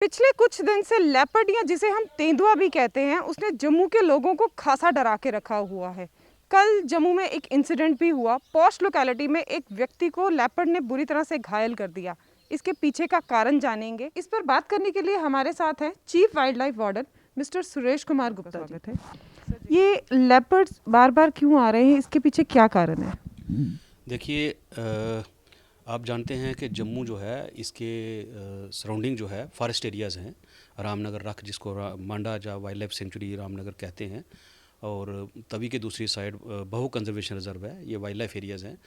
पिछले कुछ दिन से लेपर्ड या जिसे हम तेंदुआ भी कहते हैं उसने जम्मू के लोगों को खासा डरा के रखा हुआ है। कल जम्मू में एक इंसिडेंट भी हुआ। पॉश लोकेलिटी में एक व्यक्ति को लेपर्ड ने बुरी तरह से घायल कर दिया। इसके पीछे का कारण जानेंगे। इस पर बात करने के लिए हमारे साथ हैं chief wildlife warden mister Suresh Kumar Gupta ji. ये लेपर्ड्स बार बार क्यों आ रहे हैं, इसके पीछे क्या कारण है? देखिए, आप जानते हैं कि जम्मू जो है इसके सराउंडिंग जो है फॉरेस्ट एरियाज़ हैं। रामनगर रख जिसको मांडा जा वाइल्ड लाइफ सेंचुरी रामनगर कहते हैं, और तवी के दूसरी साइड बहु कंजर्वेशन रिजर्व है। ये वाइल्ड लाइफ एरियाज़ हैं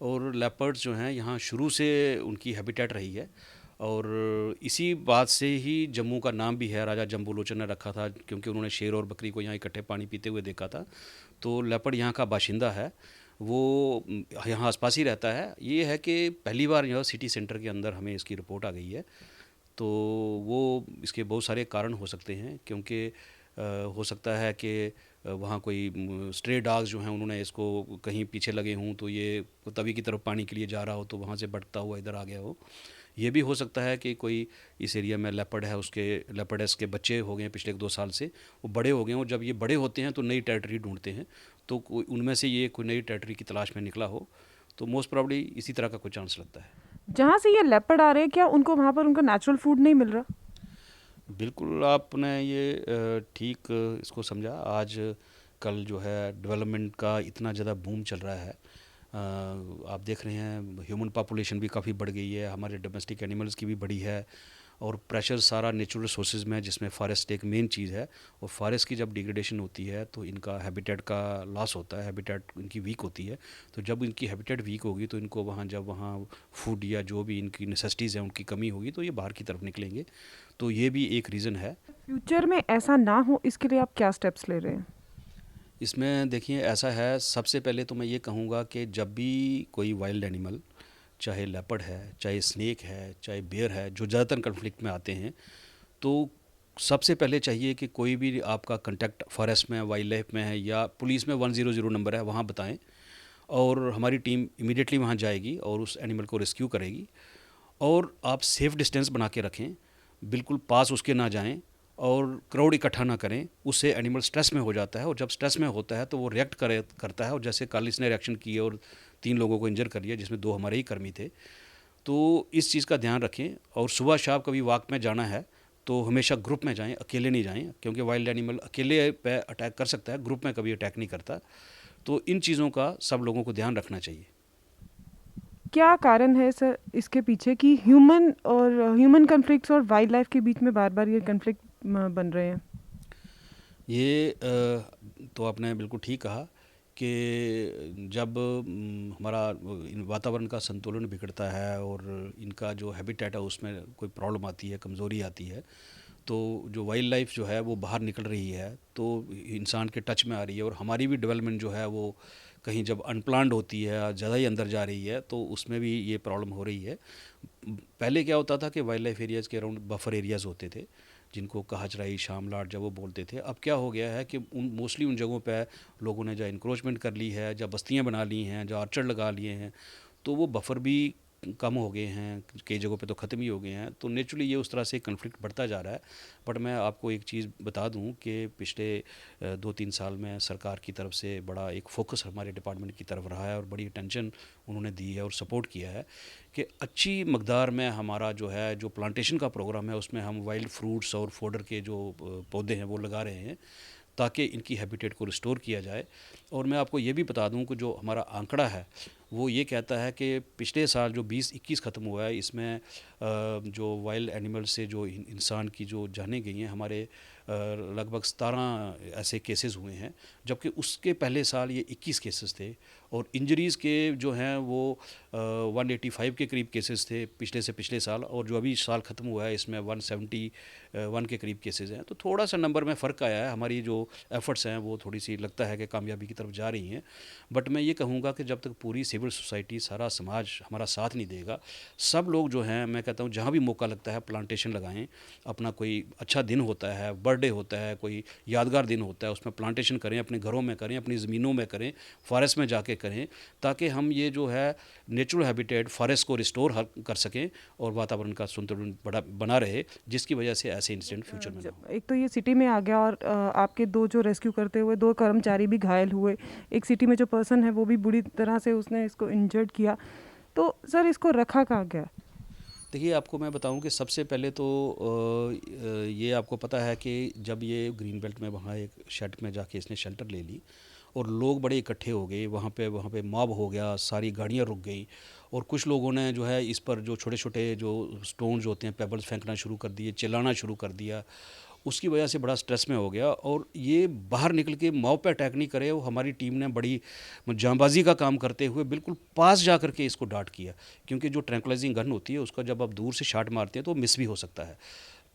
और लेपर्ड्स जो हैं यहाँ शुरू से उनकी हैबिटेट रही है। और इसी बात से ही जम्मू का नाम भी है, राजा जम्बूलोचन ने रखा था, क्योंकि उन्होंने शेर और बकरी को यहाँ इकट्ठे पानी पीते हुए देखा था। तो लेपर्ड यहाँ का बाशिंदा है, वो यहाँ आसपास ही रहता है। ये है कि पहली बार यह सिटी सेंटर के अंदर हमें इसकी रिपोर्ट आ गई है। तो वो इसके बहुत सारे कारण हो सकते हैं, क्योंकि हो सकता है कि वहाँ कोई स्ट्रे डॉग्स जो हैं उन्होंने इसको कहीं पीछे लगे हों, तो ये तवी की तरफ पानी के लिए जा रहा हो तो वहाँ से भटकता हुआ इधर आ गया हो। ये भी हो सकता है कि कोई इस एरिया में लेपर्ड है, उसके लेपर्डस के बच्चे हो गए हैं पिछले 1-2 साल से, वो बड़े हो गए हैं, और जब ये बड़े होते हैं तो नई टेरिटरी ढूंढते हैं। तो कोई उनमें से ये कोई नई टेरिटरी की तलाश में निकला हो, तो मोस्ट प्रॉब्ली इसी तरह का कोई चांस लगता है। जहाँ से ये लेपर्ड आ रहे हैं, क्या उनको वहाँ पर उनका नेचुरल फूड नहीं मिल रहा? बिल्कुल आपने ये ठीक इसको समझा। आज कल जो है डेवलपमेंट का इतना ज़्यादा बूम चल रहा है। आप देख रहे हैं ह्यूमन पॉपुलेशन भी काफ़ी बढ़ गई है, हमारे डोमेस्टिक एनिमल्स की भी बढ़ी है, और प्रेशर सारा नेचुरल रिसोर्सेज में, जिसमें फॉरेस्ट एक मेन चीज़ है। और फॉरेस्ट की जब डिग्रेडेशन होती है तो इनका हैबिटेट का लॉस होता है, हैबिटेट इनकी वीक होती है। तो जब इनकी हैबिटेट वीक होगी तो इनको वहाँ जब वहाँ फूड या जो भी इनकी नेसेसिटीज़ हैं उनकी कमी होगी, तो ये बाहर की तरफ निकलेंगे। तो ये भी एक रीज़न है। फ्यूचर में ऐसा ना हो, इसके लिए आप क्या स्टेप्स ले रहे हैं? इसमें देखिए ऐसा है, सबसे पहले तो मैं ये कहूँगा कि जब भी कोई वाइल्ड एनिमल, चाहे लेपर्ड है, चाहे स्नेक है, चाहे बेयर है, जो ज़्यादातर कन्फ्लिक्ट में आते हैं, तो सबसे पहले चाहिए कि कोई भी आपका कंटेक्ट फॉरेस्ट में, वाइल्ड लाइफ में है या पुलिस में 100 नंबर है, वहाँ बताएं, और हमारी टीम इमीडिएटली वहाँ जाएगी और उस एनिमल को रेस्क्यू करेगी। और आप सेफ़ डिस्टेंस बना के रखें, बिल्कुल पास उसके ना जाएं, और क्राउड इकट्ठा ना करें। उससे एनिमल स्ट्रेस में हो जाता है, और जब स्ट्रेस में होता है तो वो रिएक्ट करता है, और जैसे कल इसने रिएक्शन की और 3 लोगों को इंजर कर दिया, जिसमें 2 हमारे ही कर्मी थे। तो इस चीज़ का ध्यान रखें। और सुबह शाम कभी वॉक में जाना है तो हमेशा ग्रुप में जाएं, अकेले नहीं जाएं, क्योंकि वाइल्ड एनिमल अकेले पे अटैक कर सकता है, ग्रुप में कभी अटैक नहीं करता। तो इन चीज़ों का सब लोगों को ध्यान रखना चाहिए। क्या कारण है सर इसके पीछे कि ह्यूमन कन्फ्लिक्ट्स और वाइल्ड लाइफ के बीच में बार बार ये कन्फ्लिक्ट बन रहे हैं? ये तो आपने बिल्कुल ठीक कहा कि जब हमारा वातावरण का संतुलन बिगड़ता है और इनका जो हैबिटेट है उसमें कोई प्रॉब्लम आती है, कमज़ोरी आती है, तो जो वाइल्ड लाइफ जो है वो बाहर निकल रही है, तो इंसान के टच में आ रही है, और हमारी भी डेवलपमेंट जो है वो कहीं जब अनप्लान्ड होती है, ज़्यादा ही अंदर जा रही है, तो उसमें भी ये प्रॉब्लम हो रही है। पहले क्या होता था कि वाइल्ड लाइफ एरियाज़ के अराउंड बफर एरियाज़ होते थे, जिनको कहाचराई, शामलाट जब वो बोलते थे। अब क्या हो गया है कि मोस्टली उन जगहों पे लोगों ने जहाँ इंक्रोचमेंट कर ली है, जहाँ बस्तियाँ बना ली हैं, जहाँ आर्चर लगा लिए हैं, तो वो बफर भी कम हो गए हैं, कई जगहों पे तो ख़त्म ही हो गए हैं। तो नेचुरली ये उस तरह से कन्फ्लिक्ट बढ़ता जा रहा है। बट मैं आपको एक चीज़ बता दूं कि पिछले 2-3 साल में सरकार की तरफ से बड़ा एक फोकस हमारे डिपार्टमेंट की तरफ रहा है, और बड़ी अटेंशन उन्होंने दी है और सपोर्ट किया है कि अच्छी मकदार में हमारा जो है जो प्लांटेशन का प्रोग्राम है उसमें हम वाइल्ड फ्रूट्स और फोडर के जो पौधे हैं वो लगा रहे हैं, ताकि इनकी हैबिटेट को रिस्टोर किया जाए। और मैं आपको ये भी बता दूं कि जो हमारा आंकड़ा है वो ये कहता है कि पिछले साल जो 2021 ख़त्म हुआ है, इसमें जो वाइल्ड एनिमल से जो इंसान की जो जानें गई हैं, हमारे लगभग 17 ऐसे केसेस हुए हैं, जबकि उसके पहले साल ये 21 केसेस थे। और इंजरीज़ के जो हैं वो 185 के करीब केसेस थे पिछले से पिछले साल, और जो अभी साल ख़त्म हुआ है इसमें 171 के करीब केसेस हैं। तो थोड़ा सा नंबर में फ़र्क आया है, हमारी जो एफ़र्ट्स हैं वो थोड़ी सी लगता है कि कामयाबी की तरफ जा रही हैं। बट मैं ये कहूँगा कि जब तक पूरी सिविल सोसाइटी, सारा समाज हमारा साथ नहीं देगा, सब लोग जो हैं, मैं कहता हूँ जहाँ भी मौका लगता है प्लांटेशन लगाएं। अपना कोई अच्छा दिन होता है, बर्थडे होता है, कोई यादगार दिन होता है, उसमें प्लांटेशन करें, अपने घरों में करें, अपनी ज़मीनों में करें, फॉरेस्ट में जाके करें, ताकि हम ये जो है नेचुरल हैबिटेट फॉरेस्ट को रिस्टोर कर सकें और वातावरण का संतुलन बना रहे, जिसकी वजह से ऐसे इंसिडेंट फ्यूचर में ना हो। एक तो ये सिटी में आ गया और आपके दो जो रेस्क्यू करते हुए दो कर्मचारी भी घायल हुए, एक सिटी में जो पर्सन है वो भी बुरी तरह से उसने इसको इंजर्ड किया, तो सर इसको रखा कहाँ गया? देखिए, आपको मैं बताऊं कि सबसे पहले तो ये आपको पता है कि जब ये ग्रीन बेल्ट में वहाँ एक शेड में जाके इसने शेल्टर ले ली और लोग बड़े इकट्ठे हो गए, वहाँ पे मॉब हो गया, सारी गाड़ियाँ रुक गई और कुछ लोगों ने जो है इस पर जो छोटे छोटे जो स्टोन्स होते हैं, पेबल्स फेंकना शुरू कर दिए, चिल्लाना शुरू कर दिया। उसकी वजह से बड़ा स्ट्रेस में हो गया और ये बाहर निकल के मॉब पे अटैक नहीं करे। वो हमारी टीम ने बड़ी जांबाजी का काम करते हुए बिल्कुल पास जा कर के इसको डाट किया, क्योंकि जो ट्रैंकुलाइजिंग गन होती है उसका जब आप दूर से शॉट मारते हैं तो मिस भी हो सकता है,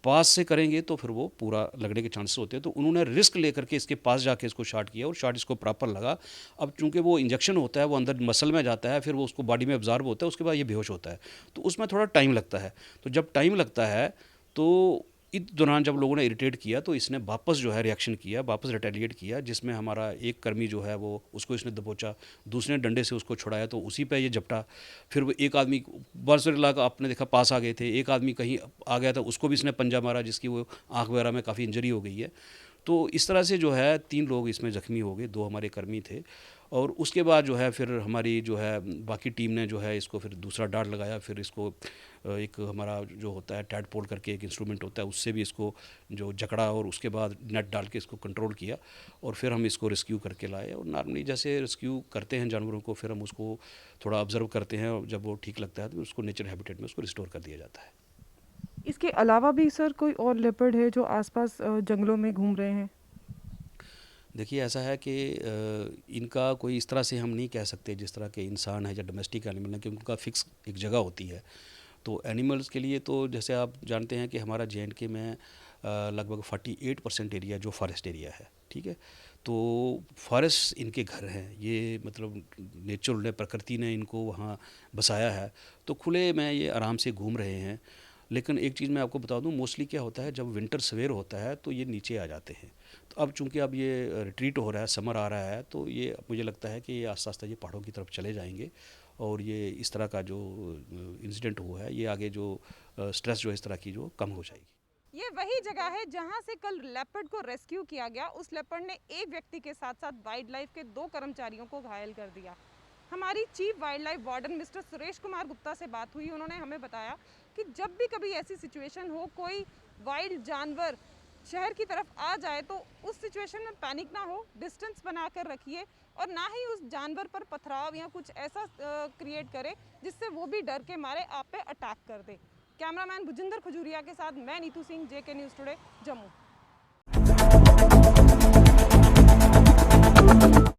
पास से करेंगे तो फिर वो पूरा लगने के चांसेस होते हैं। तो उन्होंने रिस्क लेकर के इसके पास जाके इसको शॉट किया और शॉट इसको प्रॉपर लगा। अब चूंकि वो इंजेक्शन होता है, वो अंदर मसल में जाता है, फिर वो उसको बॉडी में ऑब्जॉर्व होता है, उसके बाद ये बेहोश होता है, तो उसमें थोड़ा टाइम लगता है। तो जब टाइम लगता है तो इस दौरान जब लोगों ने इरिटेट किया तो इसने वापस जो है रिएक्शन किया, वापस रिटेलिएट किया, जिसमें हमारा एक कर्मी जो है वो उसको इसने दबोचा, दूसरे डंडे से उसको छुड़ाया तो उसी पे ये झपटा। फिर वो एक आदमी बरसुल्ला का आपने देखा पास आ गए थे, एक आदमी कहीं आ गया था, उसको भी इसने पंजा मारा, जिसकी वो आँख वगैरह में काफ़ी इंजरी हो गई है। तो इस तरह से जो है 3 लोग इसमें ज़ख्मी हो गए, 2 हमारे कर्मी थे। और उसके बाद जो है फिर हमारी जो है बाकी टीम ने जो है इसको फिर दूसरा डार्ट लगाया, फिर इसको एक हमारा जो होता है टैडपोल करके एक इंस्ट्रूमेंट होता है, उससे भी इसको जो जकड़ा और उसके बाद नेट डाल के इसको कंट्रोल किया और फिर हम इसको रेस्क्यू करके लाए। और नॉर्मली जैसे रेस्क्यू करते हैं जानवरों को, फिर हम उसको थोड़ा ऑब्जर्व करते हैं और जब वो ठीक लगता है तो उसको नेचर हैबिटेट में उसको रिस्टोर कर दिया जाता है। इसके अलावा भी सर कोई और लेपर्ड है जो आसपास जंगलों में घूम रहे हैं? देखिए, ऐसा है कि इनका कोई इस तरह से हम नहीं कह सकते जिस तरह के इंसान है या डोमेस्टिक एनिमल है कि उनका फ़िक्स एक जगह होती है। तो एनिमल्स के लिए तो जैसे आप जानते हैं कि हमारा जे.एंड.के में लगभग 48% एरिया जो फॉरेस्ट एरिया है, ठीक है? तो फॉरेस्ट इनके घर हैं, ये मतलब नेचुरल ने, प्रकृति ने इनको वहाँ बसाया है, तो खुले में ये आराम से घूम रहे हैं। लेकिन एक चीज़ मैं आपको बता दूं, मोस्टली क्या होता है जब विंटर सवेर होता है तो ये नीचे आ जाते हैं। तो अब चूंकि अब ये रिट्रीट हो रहा है, समर आ रहा है, तो ये मुझे लगता है कि ये आस्ता आस्ता ये पहाड़ों की तरफ चले जाएंगे और ये इस तरह का जो इंसिडेंट हुआ है, ये आगे जो स्ट्रेस जो इस तरह की जो कम हो जाएगी। ये वही जगह है जहां से कल लेपर्ड को रेस्क्यू किया गया। उस लेपर्ड ने एक व्यक्ति के साथ साथ वाइल्ड लाइफ के 2 कर्मचारियों को घायल कर दिया। हमारी chief wildlife warden mister Suresh Kumar Gupta से बात हुई। उन्होंने हमें बताया कि जब भी कभी ऐसी सिचुएशन हो, कोई वाइल्ड जानवर शहर की तरफ आ जाए, तो उस सिचुएशन में पैनिक ना हो, डिस्टेंस बनाकर रखिए और ना ही उस जानवर पर पथराव या कुछ ऐसा क्रिएट करे जिससे वो भी डर के मारे आप पे अटैक कर दे। कैमरामैन भुजिंदर खजूरिया के साथ मैं Neetu Singh, JK news today, Jammu.